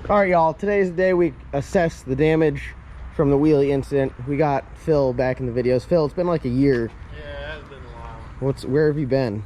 All right, y'all. Today's the day we assess the damage from the wheelie incident. We got Phil back in the videos. Phil, it's been like a year. Yeah, it's been a while. Where have you been?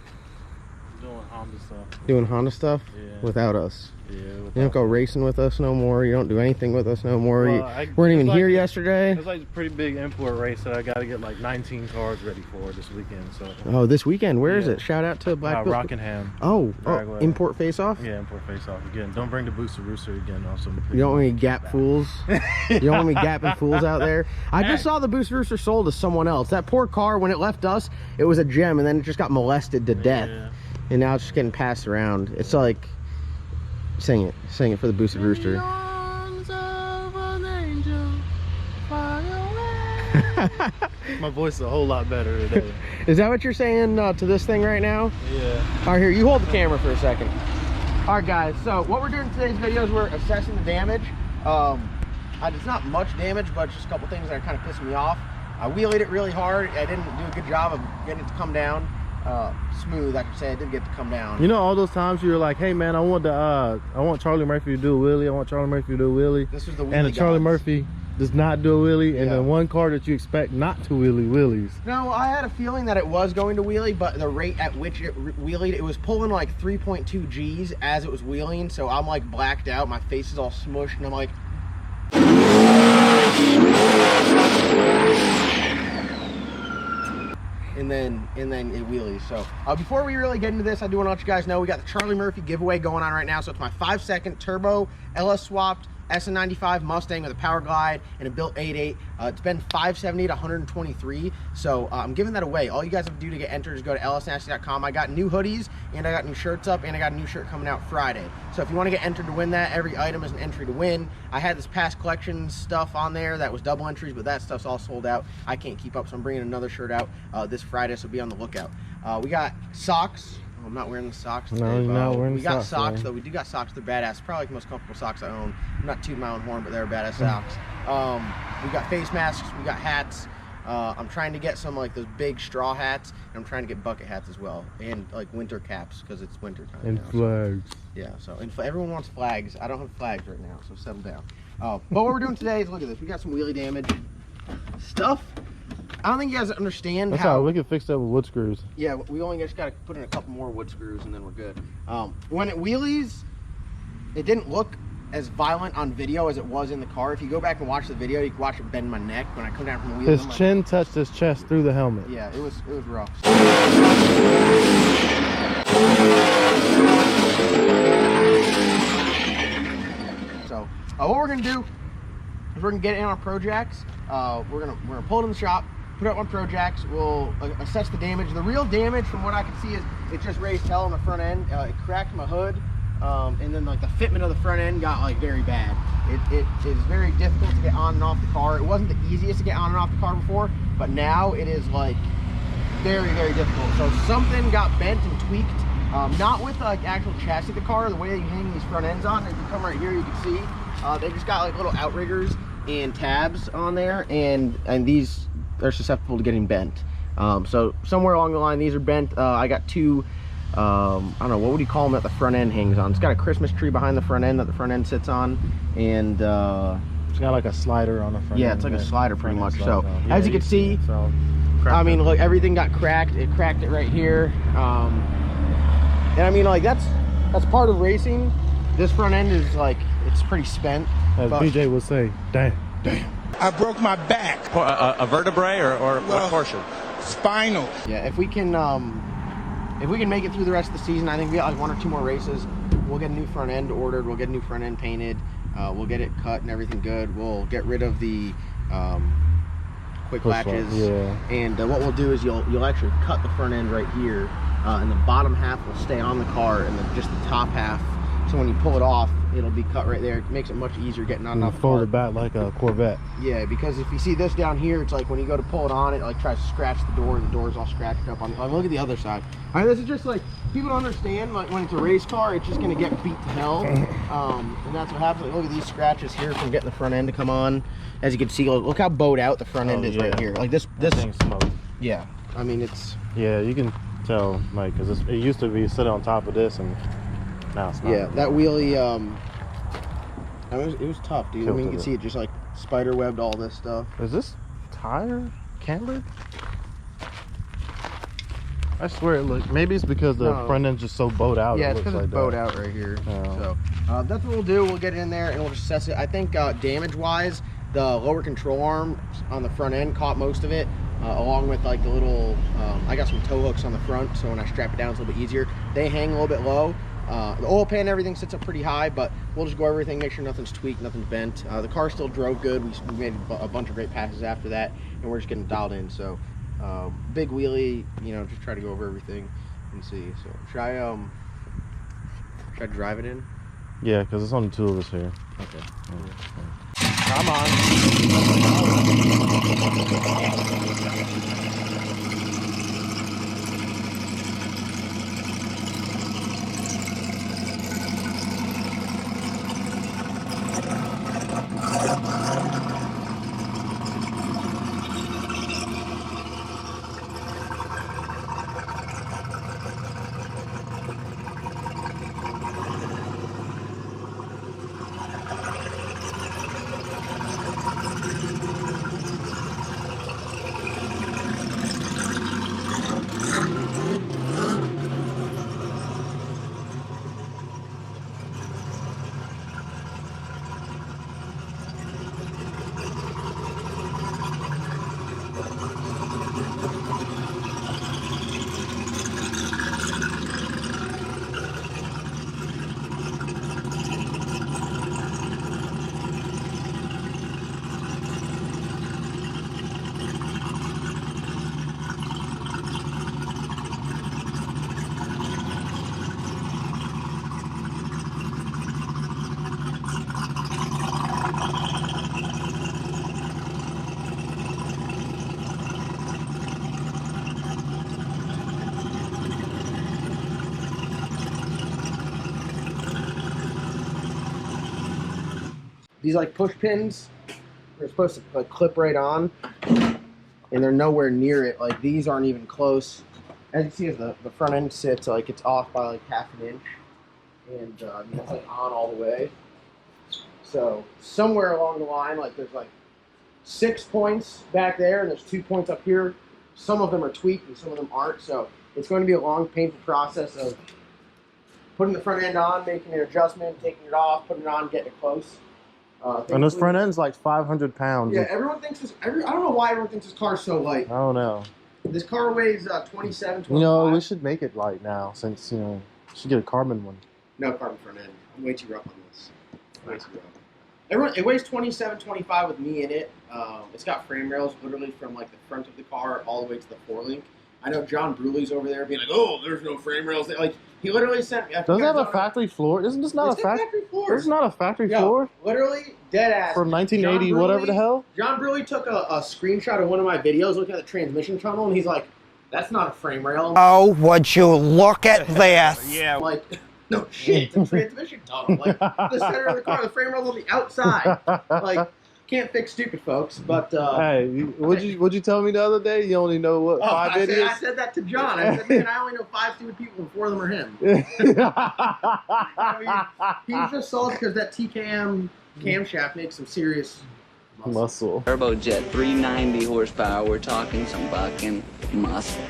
Doing Honda stuff. Doing Honda stuff? Yeah. Without us. Yeah. You don't go racing with us no more. You don't do anything with us no more. Well, you weren't even here yesterday. It's like a pretty big import race that I got to get like 19 cars ready for this weekend. So. Oh, this weekend? Where is it? Shout out to Black Rockingham. Oh, import face-off? Yeah, import face-off again. Don't bring the Booster Rooster again. Also, you don't want any Gap fools. You don't want me gapping fools out there. I just saw the Booster Rooster sold to someone else. That poor car, when it left us, it was a gem, and then it just got molested to death. Yeah. And now it's just getting passed around. It's like, sing it for the Boosted Rooster. My voice is a whole lot better today. Is that what you're saying to this thing right now? Yeah. All right, here, you hold the camera for a second. All right, guys, so what we're doing in today's video is we're assessing the damage. It's not much damage, but it's just a couple things that are kind of pissing me off. I wheelied it really hard. I didn't do a good job of getting it to come down smooth. I could say I did get to come down. You know, all those times you were like, hey man, I want Charlie Murphy to do a wheelie. I want Charlie Murphy to do a wheelie. This was the wheelie and Charlie guys. Murphy does not do a wheelie, and then one car that you expect not to wheelies. No, I had a feeling that it was going to wheelie, but the rate at which it wheelied, it was pulling like 3.2 G's as it was wheeling, so I'm like blacked out, my face is all smushed, and I'm like... And then it wheelies. So before we really get into this, I do want to let you guys know we got the Charlie Murphy giveaway going on right now. So it's my 5-second turbo LS swapped SN95 Mustang with a power glide and a built 8.8. It's been $570 to $123. So I'm giving that away. All you guys have to do to get entered is go to lsnasty.com. I got new hoodies and I got new shirts up, and I got a new shirt coming out Friday. So if you want to get entered to win that, every item is an entry to win. I had this past collection stuff on there that was double entries, but that stuff's all sold out. I can't keep up, so I'm bringing another shirt out this Friday, so be on the lookout. We got socks. I'm not wearing the socks today. No, you're not wearing we got socks, socks though. We do got socks. They're badass. Probably the most comfortable socks I own. I'm not tooting my own horn, but they're badass socks. We got face masks. We got hats. I'm trying to get some like those big straw hats, and I'm trying to get bucket hats as well, and like winter caps because it's winter time. And now, flags. So, yeah. So everyone wants flags. I don't have flags right now, so settle down. But what we're doing today is look at this. We got some wheelie damage stuff. I don't think you guys understand how we can fix that with wood screws. Yeah, we only just got to put in a couple more wood screws and then we're good. When it wheelies, it didn't look as violent on video as it was in the car. If you go back and watch the video, you can watch it bend my neck when I come down from the wheel. His chin touched his chest through the helmet. Yeah, it was rough. So what we're gonna do is we're gonna get it in on Pro Jacks. We're gonna pull it in the shop, put it up on Pro Jacks. We'll assess the damage. The real damage, from what I can see, is it just raised hell on the front end. It cracked my hood, and then like the fitment of the front end got like very bad. It is very difficult to get on and off the car. It wasn't the easiest to get on and off the car before, but now it is like very, very difficult. So something got bent and tweaked. Not with like actual chassis of the car, the way you hang these front ends on. If you come right here, you can see they just got like little outriggers and tabs on there, and these are susceptible to getting bent. So somewhere along the line these are bent. I got two I don't know, what would you call them that the front end hangs on? It's got a Christmas tree behind the front end that the front end sits on, and it's got like a slider on the front. Yeah, end. it's like a slider pretty much. So yeah, as you can see, I mean, look, everything got cracked. It cracked it right here, and I mean, like that's part of racing. This front end is like, it's pretty spent. As BJ would say, damn. I broke my back. A vertebrae or what portion? Spinal. Yeah, if we can make it through the rest of the season, I think we got like 1 or 2 more races. We'll get a new front end ordered. We'll get a new front end painted. We'll get it cut and everything good. We'll get rid of the quick latches. Yeah. And what we'll do is you'll actually cut the front end right here, and the bottom half will stay on the car, and then just the top half. So when you pull it off, it'll be cut right there. It makes it much easier getting on and off the car. Fold it back like a Corvette. Yeah, because if you see this down here, it's like when you go to pull it on, it like tries to scratch the door, and the door's all scratched up on. Look at the other side. I mean, this is just like, people don't understand, like when it's a race car, it's just gonna get beat to hell, and that's what happens. Like, look at these scratches here from getting the front end to come on. As you can see, look how bowed out the front end is right here. Like this thing's smoked. Yeah, I mean it's. Yeah, you can tell, like, because it used to be sitting on top of this, and now it's not. Yeah, that wheelie I mean, it was tough, dude. I mean, you can see it just like spider webbed all this stuff. Is this tire cambered? I swear it looked. Maybe it's because the front end's just so bowed out. Yeah, it's because it's bowed out right here. Oh. So that's what we'll do. We'll get it in there and we'll assess it. I think damage-wise, the lower control arm on the front end caught most of it, along with like the little. I got some tow hooks on the front, so when I strap it down, it's a little bit easier. They hang a little bit low. The oil pan, everything sits up pretty high, but we'll just go over everything, make sure nothing's tweaked, nothing's bent. The car still drove good. We made a bunch of great passes after that, and we're just getting dialed in. So big wheelie, you know, just try to go over everything and see. So should I drive it in? Yeah, because it's only two of us here. Okay. Come on. These like push pins, they're supposed to like clip right on, and they're nowhere near it. Like these aren't even close. As you see, as the front end sits, like it's off by like half an inch, and it's like on all the way. So somewhere along the line, like there's like 6 points back there, and there's 2 points up here. Some of them are tweaked, and some of them aren't. So it's going to be a long, painful process of putting the front end on, making an adjustment, taking it off, putting it on, getting it close. And this front end's like 500 pounds. Yeah, everyone thinks this. I don't know why everyone thinks this car's so light. I don't know. This car weighs 27, 25. You know, we should make it light now, since, you know, we should get a carbon one. No carbon front end. I'm way too rough on this. Way too rough. Everyone, it weighs 27, 25 with me in it. It's got frame rails literally from like the front of the car all the way to the forelink. I know John Bruley's over there being like, "Oh, there's no frame rails." Like he literally sent me. Doesn't it have a factory floor? Isn't this not a factory floor? It's not a factory floor. Literally dead ass. From 1980, whatever the hell. John Bruley took a screenshot of one of my videos looking at the transmission tunnel, and he's like, "That's not a frame rail." Oh, would you look at this? Yeah. I'm like, no shit, it's a transmission tunnel. Like the center of the car, the frame rail's on the outside. Like. Can't fix stupid folks, but hey, what'd you tell me the other day? You only know what 5 idiots? I said that to John. I said, man, I only know 5 stupid people, and 4 of them are him. I mean, he's just salty because that TKM camshaft makes some serious muscle. Turbojet, 390 horsepower. We're talking some fucking muscle.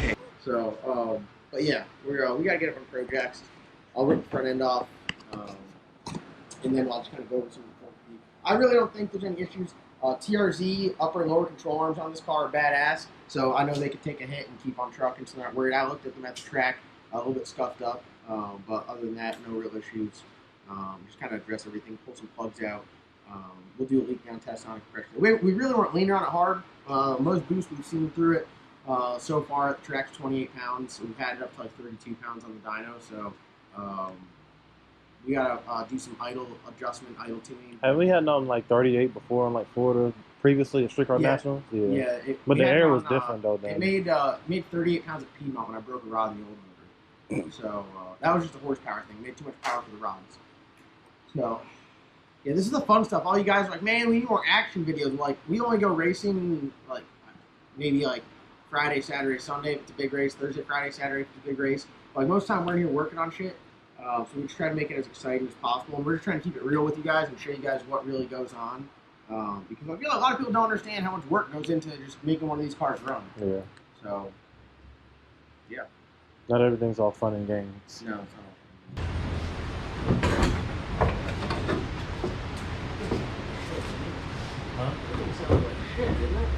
So, but yeah, we gotta get it from Pro Jacks. I'll rip the front end off, and then I'll just kind of go over some. I really don't think there's any issues. TRZ upper and lower control arms on this car are badass, so I know they could take a hit and keep on trucking, so they're not worried. I looked at them at the track, a little bit scuffed up, but other than that, no real issues. Just kind of address everything, pull some plugs out. We'll do a leak down test on it. We really weren't leaning on it hard. Most boost we've seen through it so far at the track's 28 pounds. We've had it up to like 32 pounds on the dyno, so we gotta do some idle adjustment, idle tuning. Have we had on like 38 before on like Florida previously at Street Car Nationals? Yeah. But the air was different though. It made 38 pounds at Piedmont when I broke a rod in the old motor. So that was just a horsepower thing. It made too much power for the rods. So yeah, this is the fun stuff. All you guys are like, man, we need more action videos. Like we only go racing like maybe like Friday, Saturday, Sunday if it's a big race. Thursday, Friday, Saturday if it's a big race. Like most of the time we're here working on shit. So we just try to make it as exciting as possible, and we're just trying to keep it real with you guys and show you guys what really goes on. Because I feel like a lot of people don't understand how much work goes into just making one of these cars run. Yeah. So, yeah. Not everything's all fun and games. No, it's not. Huh? It sounded like shit, didn't it?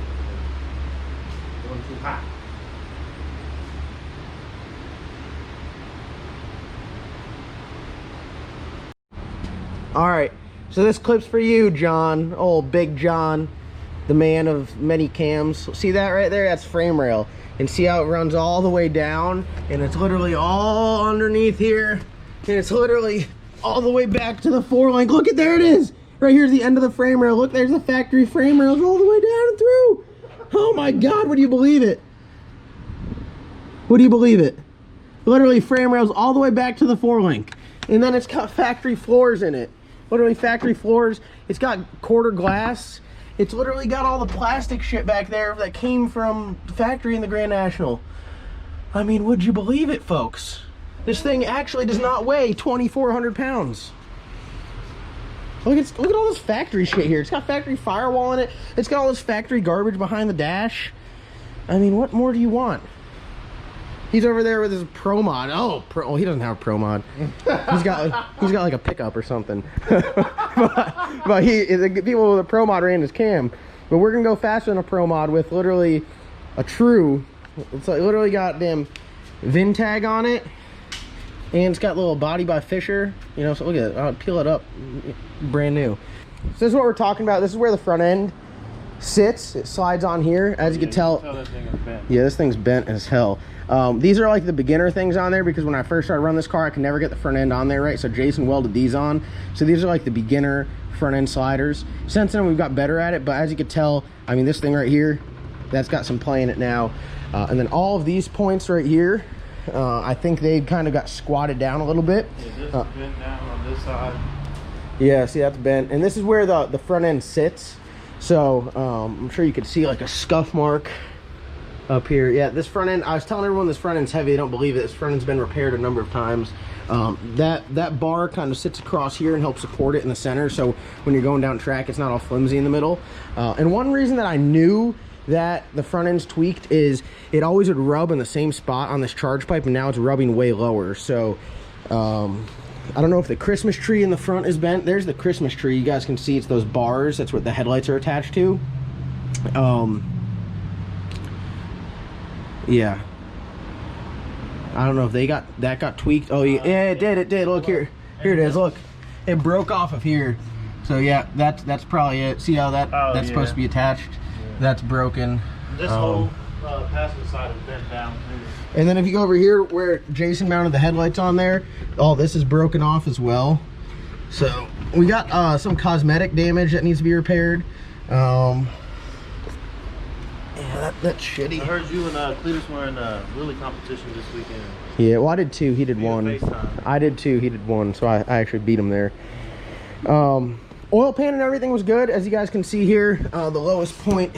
Going too hot. All right, so this clip's for you, John. Old Big John, the man of many cams. See that right there? That's frame rail. And see how it runs all the way down? And it's literally all underneath here. And it's literally all the way back to the 4-link. Look at, there it is. Right here's the end of the frame rail. Look, there's the factory frame rails all the way down and through. Oh my God, would you believe it? Would you believe it? Literally frame rails all the way back to the 4-link. And then it's got factory floors in it. Literally factory floors. It's got quarter glass. It's literally got all the plastic shit back there that came from the factory in the Grand National. I mean, would you believe it, folks? This thing actually does not weigh 2,400 pounds. Look at all this factory shit here. It's got factory firewall in it. It's got all this factory garbage behind the dash. I mean, what more do you want? He's over there with his Pro Mod. Oh, he doesn't have a Pro Mod. He's got like a pickup or something. but the people with a Pro Mod ran his cam. But we're gonna go faster than a Pro Mod with literally a true. It's like literally got damn VIN tag on it, and it's got a little body by Fisher. You know, so look at it. I'll peel it up, brand new. So this is what we're talking about. This is where the front end sits. It slides on here, as you can tell. That thing is bent. Yeah, this thing's bent as hell. These are like the beginner things on there, because when I first started running this car, I could never get the front end on there right, so Jason welded these on. So these are like the beginner front end sliders. Since then we've got better at it, but as you can tell, I mean, this thing right here, that's got some play in it now. And then all of these points right here, I think they kind of got squatted down a little bit. Yeah, this is bent down on this side. Yeah, see, that's bent. And this is where the front end sits. So I'm sure you could see like a scuff mark up here. Yeah, this front end, I was telling everyone this front end's heavy. They don't believe it. This front end's been repaired a number of times. That bar kind of sits across here and helps support it in the center, so when you're going down track, it's not all flimsy in the middle. And one reason that I knew that the front end's tweaked is it always would rub in the same spot on this charge pipe, and now it's rubbing way lower. So I don't know if the Christmas tree in the front is bent. There's the Christmas tree. You guys can see it's those bars. That's what the headlights are attached to. Yeah, I don't know if that got tweaked. Oh yeah, it did. Look here it is. Look, it broke off of here. So yeah, that's probably it. See how that's supposed to be attached? Yeah. That's broken. This whole passenger side is bent down too. And then if you go over here where Jason mounted the headlights on there, all this is broken off as well. So we got some cosmetic damage that needs to be repaired. Yeah, that's shitty. I heard you and Cletus were in a Wheelie competition this weekend. Yeah, well, I did two. He did one. I did two. He did one. So I actually beat him there. Oil pan and everything was good. As you guys can see here, the lowest point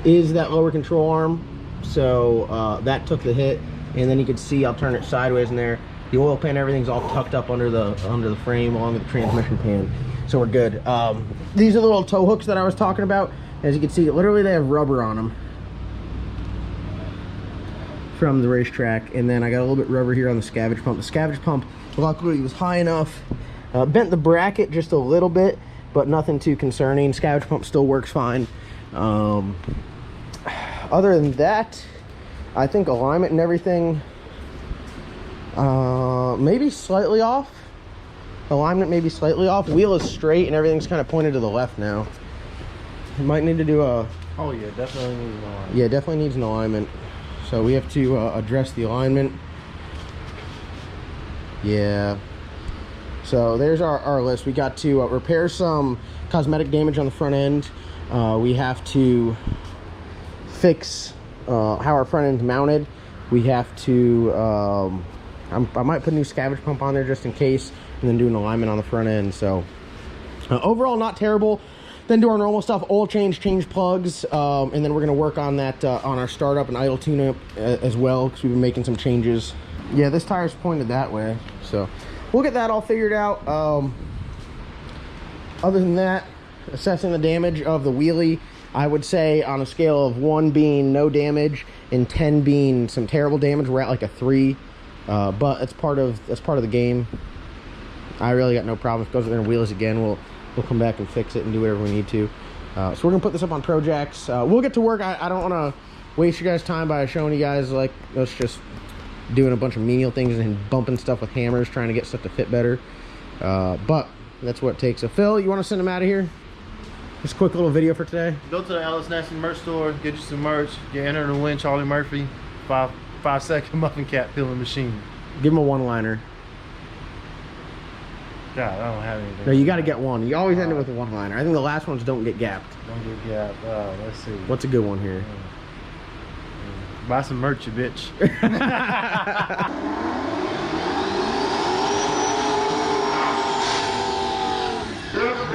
is that lower control arm. So that took the hit. And then you can see, I'll turn it sideways in there. The oil pan, everything's all tucked up under the frame along with the transmission pan. So we're good. These are the little tow hooks that I was talking about. As you can see, literally they have rubber on them from the racetrack. And then I got a little bit rubber here on the scavenge pump. The scavenge pump, luckily, was high enough. Bent the bracket just a little bit, but nothing too concerning. Scavenge pump still works fine. Other than that, I think alignment and everything, maybe slightly off. Alignment maybe slightly off. Wheel is straight and everything's kind of pointed to the left now. Might need to do a... Oh yeah, definitely needs an alignment. Yeah, definitely needs an alignment. So we have to address the alignment. Yeah. So there's our list. We got to repair some cosmetic damage on the front end. We have to fix how our front end's mounted. We have to... I might put a new scavenge pump on there just in case, and then do an alignment on the front end. So overall, not terrible. Then do our normal stuff, oil change plugs, and then we're gonna work on that on our startup and idle tune-up as well, because we've been making some changes. Yeah, this tire's pointed that way, so we'll get that all figured out. Other than that, assessing the damage of the wheelie, I would say on a scale of 1 being no damage and 10 being some terrible damage, we're at like a 3. But that's part of the game. I really got no problem. If it goes in there and wheels again, we'll come back and fix it and do whatever we need to. So we're gonna put this up on Projects. We'll get to work. I don't want to waste you guys' time by showing you guys like us just doing a bunch of menial things and bumping stuff with hammers, trying to get stuff to fit better. But that's what it takes. So Phil, you want to send them out of here? Just a quick little video for today. Go to the Alice Nasty merch store, get you some merch, get entered to win Charlie Murphy 5-second muffin cap peeling machine. Give him a one-liner. God, I don't have anything. No, you got to get one. You always end it with a one-liner. I think the last ones don't get gapped. Don't get gapped. Let's see. What's a good one here? Buy some merch, you bitch.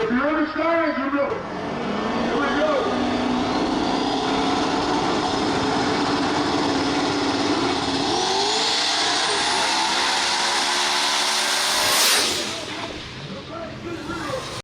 If you understand, you know.